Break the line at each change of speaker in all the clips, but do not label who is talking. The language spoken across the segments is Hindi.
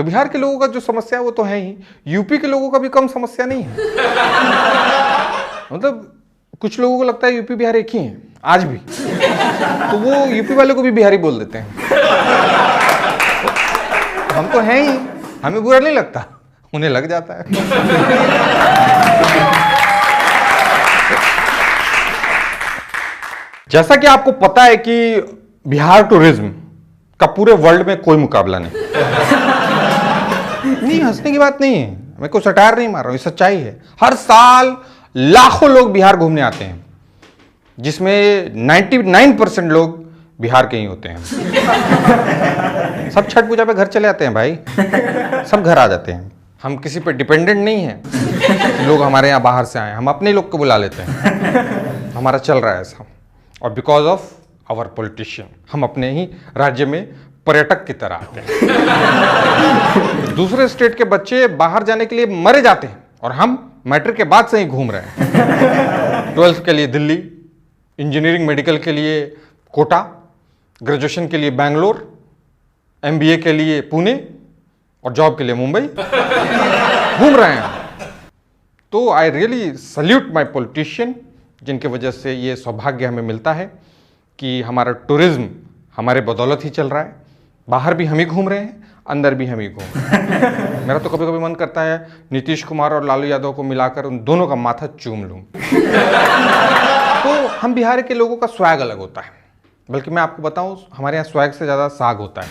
तो बिहार के लोगों का जो समस्या है वो तो है ही, यूपी के लोगों का भी कम समस्या नहीं है। मतलब कुछ लोगों को लगता है यूपी बिहार एक ही है आज भी, तो वो यूपी वाले को भी बिहारी बोल देते हैं। हम तो हैं ही, हमें बुरा नहीं लगता, उन्हें लग जाता है। जैसा कि आपको पता है कि बिहार टूरिज्म का पूरे वर्ल्ड में कोई मुकाबला नहीं। नहीं, हंसने की बात नहीं है, मैं कोई सटायर नहीं मार रहा हूं, ये सच्चाई है। हर साल लाखों लोग बिहार घूमने आते हैं, जिसमें 99% लोग बिहार के ही होते हैं। सब छठ पूजा पे घर चले आते हैं भाई, सब घर आ जाते हैं। हम किसी पे डिपेंडेंट नहीं हैं, लोग हमारे यहाँ बाहर से आए, हम अपने लोग को बुला लेते हैं, हमारा चल रहा है ऐसा। और बिकॉज ऑफ आवर पॉलिटिशियन हम अपने ही राज्य में पर्यटक की तरह आते हैं। दूसरे स्टेट के बच्चे बाहर जाने के लिए मरे जाते हैं और हम मैट्रिक के बाद से ही घूम रहे हैं। 12th के लिए दिल्ली, इंजीनियरिंग मेडिकल के लिए कोटा, ग्रेजुएशन के लिए बैंगलोर, MBA के लिए पुणे और जॉब के लिए मुंबई घूम रहे हैं। तो I really salute my politician, जिनके वजह से ये सौभाग्य हमें मिलता है कि हमारा टूरिज्म हमारे बदौलत ही चल रहा है। बाहर भी हम ही घूम रहे हैं, अंदर भी हम ही घूम रहे हैं। मेरा तो कभी कभी मन करता है नीतीश कुमार और लालू यादव को मिलाकर उन दोनों का माथा चूम लूं। तो हम बिहार के लोगों का स्वैग अलग होता है, बल्कि मैं आपको बताऊं हमारे यहाँ स्वैग से ज्यादा साग होता है।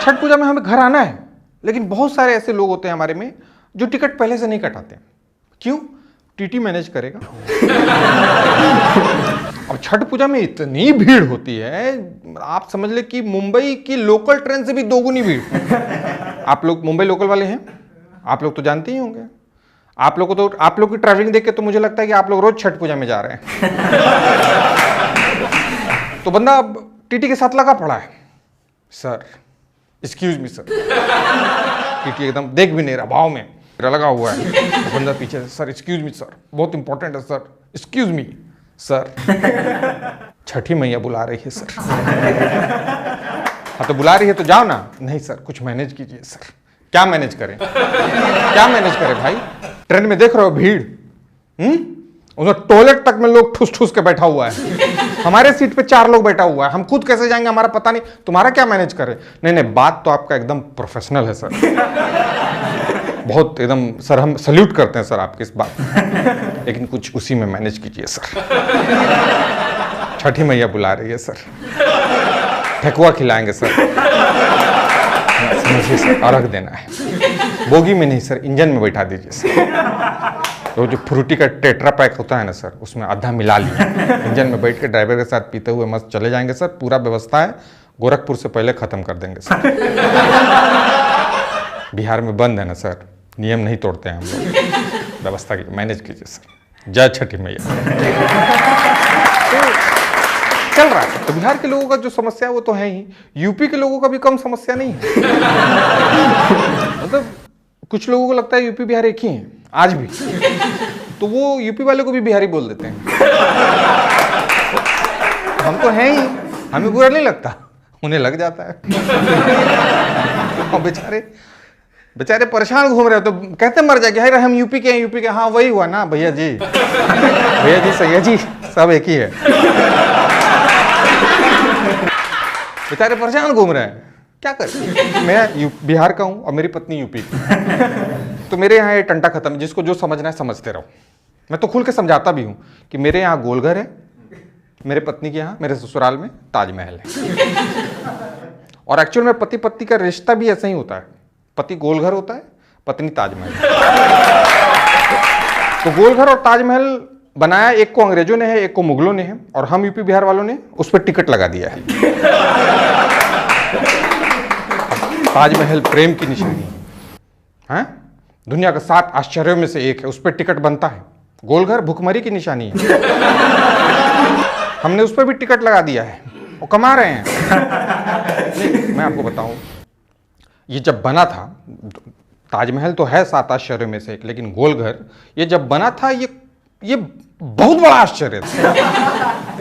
छठ पूजा में हमें घर आना है, लेकिन बहुत सारे ऐसे लोग होते हैं हमारे में जो टिकट पहले से नहीं कटाते। क्यों? टीटी मैनेज करेगा। और छठ पूजा में इतनी भीड़ होती है, आप समझ ले कि मुंबई की लोकल ट्रेन से भी दोगुनी भीड़। आप लोग मुंबई लोकल वाले हैं, आप लोग तो जानते ही होंगे। आप लोग की ट्रैवलिंग देख के तो मुझे लगता है कि आप लोग रोज छठ पूजा में जा रहे हैं। तो बंदा अब टीटी के साथ लगा पड़ा है, sir excuse me sir. TT एकदम देख भी नहीं रहा, भाव में लगा हुआ है। तो बंदा पीछे से, सर एक्सक्यूज मी सर, बहुत इंपॉर्टेंट है सर, एक्सक्यूज मी सर। छठी मैया बुला रही है सर। हाँ तो बुला रही है तो जाओ ना। नहीं सर, कुछ मैनेज कीजिए सर। क्या मैनेज करें? क्या मैनेज करें भाई? ट्रेन में देख रहे हो भीड़, उसमें टॉयलेट तक में लोग ठूस ठूस के बैठा हुआ है। हमारे सीट पे 4 लोग बैठा हुआ है, हम खुद कैसे जाएंगे हमारा पता नहीं, तुम्हारा क्या मैनेज करें? नहीं, बात तो आपका एकदम प्रोफेशनल है सर, बहुत एकदम सर, हम सल्यूट करते हैं सर आपकी इस बात, लेकिन कुछ उसी में मैनेज कीजिए सर। छठी मैया बुला रही है सर, ठेकुआ खिलाएंगे सर, समझिए सर, अर्घ देना है। बोगी में नहीं सर, इंजन में बैठा दीजिए सर। तो जो फ्रूटी का टेट्रा पैक होता है ना सर, उसमें आधा मिला लिया, इंजन में बैठ के ड्राइवर के साथ पीते हुए मस्त चले जाएंगे सर। पूरा व्यवस्था है, गोरखपुर से पहले खत्म कर देंगे सर। बिहार में बंद है ना सर, नियम नहीं तोड़ते हैं हम लोग। व्यवस्था की मैनेज कीजिए सर। जय छठी मैया। तो चल रहा है। तो बिहार के लोगों का जो समस्या है वो तो है ही, यूपी के लोगों का भी कम समस्या नहीं है। मतलब कुछ लोगों को लगता है यूपी बिहार एक ही है आज भी, तो वो यूपी वाले को भी बिहारी बोल देते हैं। हम तो हैं ही, हमें बुरा नहीं लगता, उन्हें लग जाता है। और बेचारे परेशान घूम रहे हो, तो कहते मर जाएंगे, अरे हम यूपी के हैं, यूपी के। हाँ वही हुआ ना भैया जी, भैया जी, सैया जी, सब एक ही है। बेचारे परेशान घूम रहे हैं, क्या करें? मैं बिहार का हूं और मेरी पत्नी यूपी की, तो मेरे यहाँ ये टंटा खत्म। जिसको जो समझना है समझते रहो। मैं तो खुल के समझाता भी हूं कि मेरे यहाँ गोलघर है, मेरे पत्नी के यहाँ, मेरे ससुराल में ताजमहल है। और एक्चुअल में पति पत्नी का रिश्ता भी ऐसा ही होता है, पति गोलघर होता है, पत्नी ताजमहल। तो गोलघर और ताजमहल बनाया एक को अंग्रेजों ने है, एक को मुगलों ने है, और हम यूपी बिहार वालों ने उस पर टिकट लगा दिया है। ताजमहल प्रेम की निशानी है, दुनिया का 7 आश्चर्यों में से एक है, उस पर टिकट बनता है। गोलघर भुखमरी की निशानी है, हमने उस पर भी टिकट लगा दिया है, वो कमा रहे हैं। नहीं, मैं आपको बताऊं, ये जब बना था, ताजमहल तो है 7 आश्चर्यों में से एक, लेकिन गोलघर ये जब बना था, ये ये बहुत बड़ा आश्चर्य था।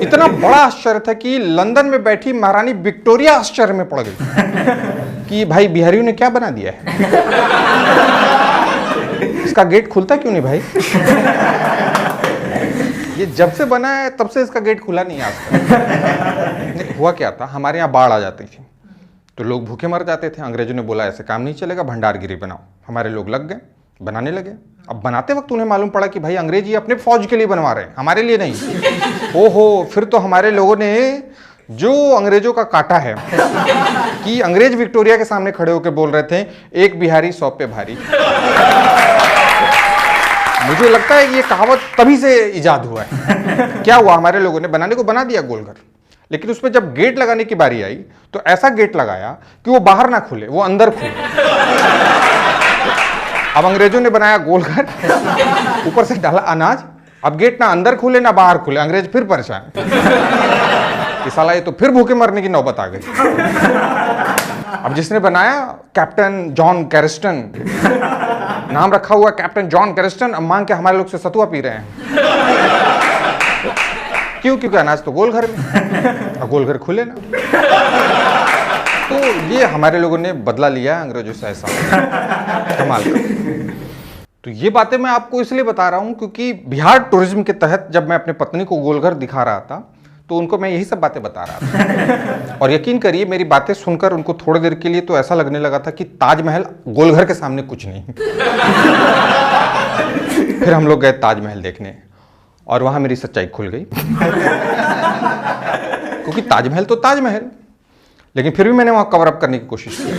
इतना बड़ा आश्चर्य था कि लंदन में बैठी महारानी विक्टोरिया आश्चर्य में पड़ गई कि भाई बिहारियों ने क्या बना दिया है, इसका गेट खुलता क्यों नहीं भाई। ये जब से बना है तब से इसका गेट खुला नहीं आज तक। हुआ क्या था, हमारे यहाँ बाढ़ आ जाती थी तो लोग भूखे मर जाते थे। अंग्रेजों ने बोला ऐसे काम नहीं चलेगा, भंडारगिरी बनाओ। हमारे लोग लग गए, बनाने लगे। अब बनाते वक्त उन्हें मालूम पड़ा कि भाई अंग्रेज ये अपने फौज के लिए बनवा रहे हैं, हमारे लिए नहीं। ओहो, फिर तो हमारे लोगों ने जो अंग्रेजों का काटा है कि अंग्रेज विक्टोरिया के सामने खड़े होकर बोल रहे थे, एक बिहारी 100 पे भारी। मुझे लगता है ये कहावत तभी से इजाद हुआ है। क्या हुआ, हमारे लोगों ने बनाने को बना दिया गोलघर, लेकिन उसमें जब गेट लगाने की बारी आई तो ऐसा गेट लगाया कि वो बाहर ना खुले, वो अंदर खुले। अब अंग्रेजों ने बनाया गोलघर, ऊपर से डाला अनाज, अब गेट ना अंदर खुले ना बाहर खुले। अंग्रेज फिर परेशान कि साला ये तो फिर भूखे मरने की नौबत आ गई। अब जिसने बनाया कैप्टन जॉन कैरिस्टन, नाम रखा हुआ कैप्टन जॉन कैरिस्टन, अब मांग के हमारे लोग से सतुआ पी रहे हैं। क्यों? क्योंकि अनाज तो गोलघर में, और गोलघर खुले ना। तो ये हमारे लोगों ने बदला लिया अंग्रेजों से, ऐसा कमाल का। तो ये बातें मैं आपको इसलिए बता रहा हूं क्योंकि बिहार टूरिज्म के तहत जब मैं अपने पत्नी को गोलघर दिखा रहा था तो उनको मैं यही सब बातें बता रहा था। और यकीन करिए मेरी बातें सुनकर उनको थोड़ी देर के लिए तो ऐसा लगने लगा था कि ताजमहल गोलघर के सामने कुछ नहीं। फिर हम लोग गए ताजमहल देखने और वहां मेरी सच्चाई खुल गई। क्योंकि ताजमहल तो ताजमहल, लेकिन फिर भी मैंने वहां कवर अप करने की कोशिश की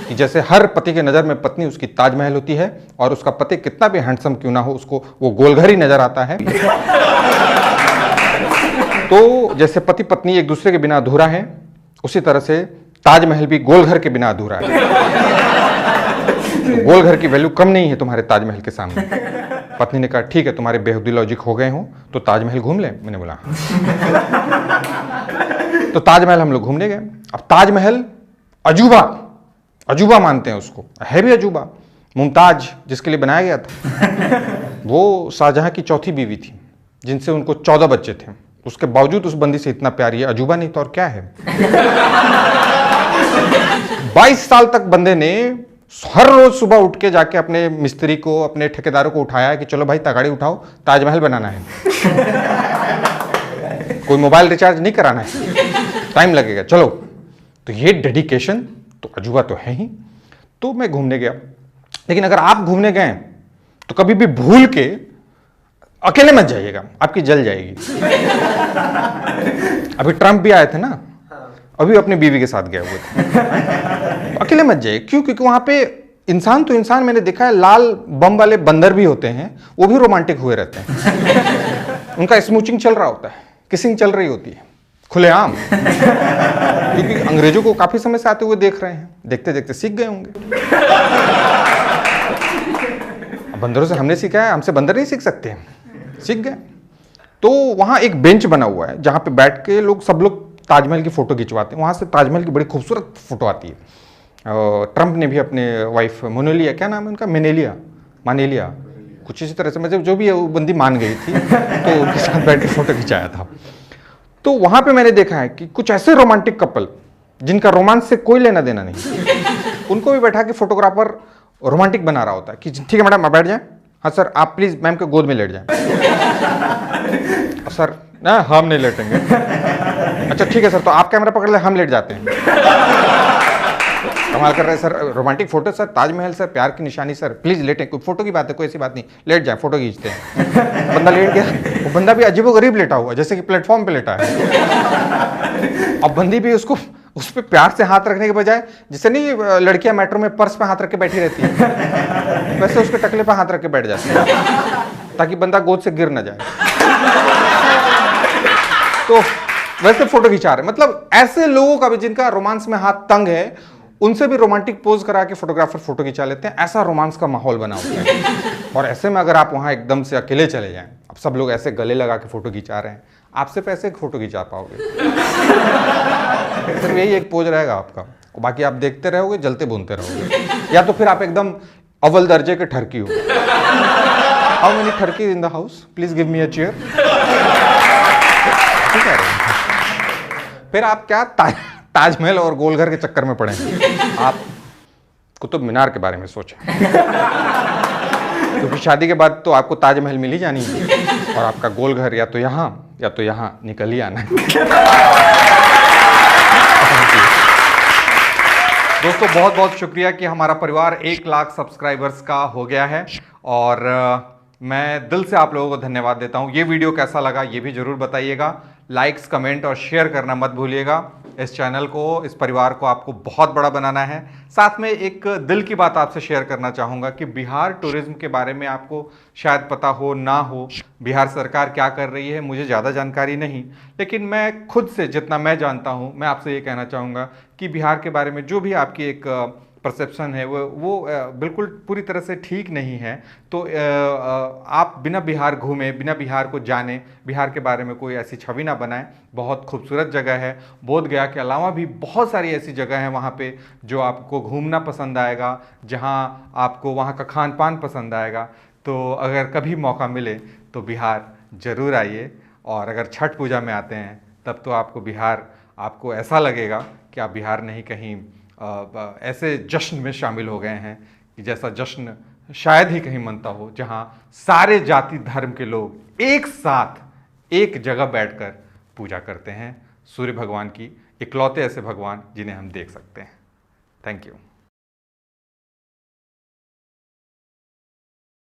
कि जैसे हर पति के नजर में पत्नी उसकी ताजमहल होती है और उसका पति कितना भी हैंडसम क्यों ना हो उसको वो गोलघर ही नजर आता है। तो जैसे पति पत्नी एक दूसरे के बिना अधूरा है, उसी तरह से ताजमहल भी गोलघर के बिना अधूरा है। तो गोलघर की वैल्यू कम नहीं है तुम्हारे ताजमहल के सामने। पत्नी ने कहा ठीक है, तुम्हारे बेहुदी लॉजिक हो गए हो तो ताजमहल घूम ले। मैंने बोला तो ताजमहल हम लोग घूमने गए। अब ताजमहल अजूबा, अजूबा मानते हैं उसको, है भी अजूबा। मुमताज जिसके लिए बनाया गया था वो शाहजहां की चौथी बीवी थी जिनसे उनको 14 बच्चे थे। उसके बावजूद उस बंदी से इतना प्यार, ये अजूबा नहीं तो और क्या है। 22 साल तक बंदे ने हर रोज सुबह उठ के जाके अपने मिस्त्री को, अपने ठेकेदारों को उठाया कि चलो भाई तगाड़ी उठाओ, ताजमहल बनाना है। कोई मोबाइल रिचार्ज नहीं कराना है, टाइम लगेगा, चलो। तो ये डेडिकेशन तो अजूबा तो है ही। तो मैं घूमने गया, लेकिन अगर आप घूमने गए तो कभी भी भूल के अकेले मत जाइएगा, आपकी जल जाएगी। अभी ट्रंप भी आए थे ना, अभी अपनी बीवी के साथ गए हुए थे। अकेले मत जाइए। क्यों? क्योंकि वहां पे इंसान तो इंसान, मैंने देखा है लाल बम वाले बंदर भी होते हैं, वो भी रोमांटिक हुए रहते हैं। उनका स्मूचिंग चल रहा होता है, किसिंग चल रही होती है खुलेआम। क्योंकि अंग्रेजों को काफी समय से आते हुए देख रहे हैं, देखते देखते सीख गए होंगे। बंदरों से हमने सीखा है, हमसे बंदर नहीं सीख सकते, सीख गए। तो वहां एक बेंच बना हुआ है जहां पे बैठ के लोग, सब लोग ताजमहल की फोटो खिंचवाते हैं। वहां से ताजमहल की बड़ी खूबसूरत फोटो आती है। ट्रंप ने भी अपने वाइफ मोनेलिया, क्या नाम है उनका, मानेलिया कुछ इसी तरह से, मतलब जो भी है वो बंदी मान गई थी, तो उनके साथ बैठ के फोटो खिंचाया था। तो वहां पे मैंने देखा है कि कुछ ऐसे रोमांटिक कपल जिनका रोमांस से कोई लेना देना नहीं, उनको भी बैठा के फोटोग्राफर रोमांटिक बना रहा होता है कि ठीक है मैडम आप बैठ जाएं, हाँ सर आप प्लीज मैम के गोद में लेट जाएं। सर ना हम नहीं लेटेंगे। अच्छा ठीक है सर, तो आप कैमरा पकड़ ले, हम लेट जाते हैं। कमाल कर रहे हैं sir, romantic photo sir, Taj Mahal sir, प्यार की निशानी सर, प्लीज लेटें, कोई फोटो की बात है, कोई ऐसी बात नहीं, लेट जाए, फोटो खींचते हैं। बंदा लेट गया, वो बंदा भी अजीबोगरीब लेटा हुआ, जैसे कि प्लेटफॉर्म पे लेटा है। अब बंदी भी उसको उस पर प्यार से हाथ रखने के बजाय, जैसे नहीं लड़कियां मेट्रो में पर्स पे हाथ रख के बैठी रहती है, वैसे उसके टकले पे हाथ रख के बैठ जाती है ताकि बंदा गोद से गिर ना जाए। तो वैसे फोटो खिंचा रहे, मतलब ऐसे लोगों का भी जिनका रोमांस में हाथ तंग है, उनसे भी रोमांटिक पोज करा के फोटोग्राफर फोटो खिंचा लेते हैं। ऐसा रोमांस का माहौल बना होता है। और ऐसे में अगर आप वहां एकदम से अकेले चले जाएं, अब सब लोग ऐसे गले लगा के फोटो खिंचा रहे हैं, आपसे पैसे फोटो खिंचा पाओगे? सिर्फ यही एक पोज रहेगा आपका, बाकी आप देखते रहोगे, जलते भूनते रहोगे, या तो फिर आप एकदम अव्वल दर्जे के ठरकी हो। How many Turkey in the house, please give me a chair. ठीक है, फिर आप क्या ताजमहल और गोलघर के चक्कर में पड़े, आप कुतुब मीनार के बारे में सोचें, क्योंकि शादी के बाद तो आपको ताजमहल मिल ही जानी है और आपका गोलघर या तो यहाँ निकल ही आना है। दोस्तों बहुत बहुत शुक्रिया कि हमारा परिवार 1 लाख सब्सक्राइबर्स का हो गया है और मैं दिल से आप लोगों को धन्यवाद देता हूं। ये वीडियो कैसा लगा ये भी जरूर बताइएगा, लाइक्स कमेंट और शेयर करना मत भूलिएगा। इस चैनल को, इस परिवार को आपको बहुत बड़ा बनाना है। साथ में एक दिल की बात आपसे शेयर करना चाहूँगा कि बिहार टूरिज्म के बारे में आपको शायद पता हो ना हो, बिहार सरकार क्या कर रही है मुझे ज़्यादा जानकारी नहीं, लेकिन मैं खुद से जितना मैं जानता हूँ मैं आपसे ये कहना चाहूँगा कि बिहार के बारे में जो भी आपकी एक परसेप्शन है वो बिल्कुल पूरी तरह से ठीक नहीं है। तो आप बिना बिहार घूमे, बिना बिहार को जाने, बिहार के बारे में कोई ऐसी छवि ना बनाएं। बहुत खूबसूरत जगह है, बोध गया के अलावा भी बहुत सारी ऐसी जगह हैं वहाँ पे जो आपको घूमना पसंद आएगा, जहाँ आपको वहाँ का खान पान पसंद आएगा। तो अगर कभी मौका मिले तो बिहार ज़रूर आइए, और अगर छठ पूजा में आते हैं तब तो आपको बिहार, आपको ऐसा लगेगा कि आप बिहार नहीं कहीं ऐसे जश्न में शामिल हो गए हैं कि जैसा जश्न शायद ही कहीं मनता हो, जहां सारे जाति धर्म के लोग एक साथ एक जगह बैठकर पूजा करते हैं सूर्य भगवान की, इकलौते ऐसे भगवान जिन्हें हम देख सकते हैं। Thank you.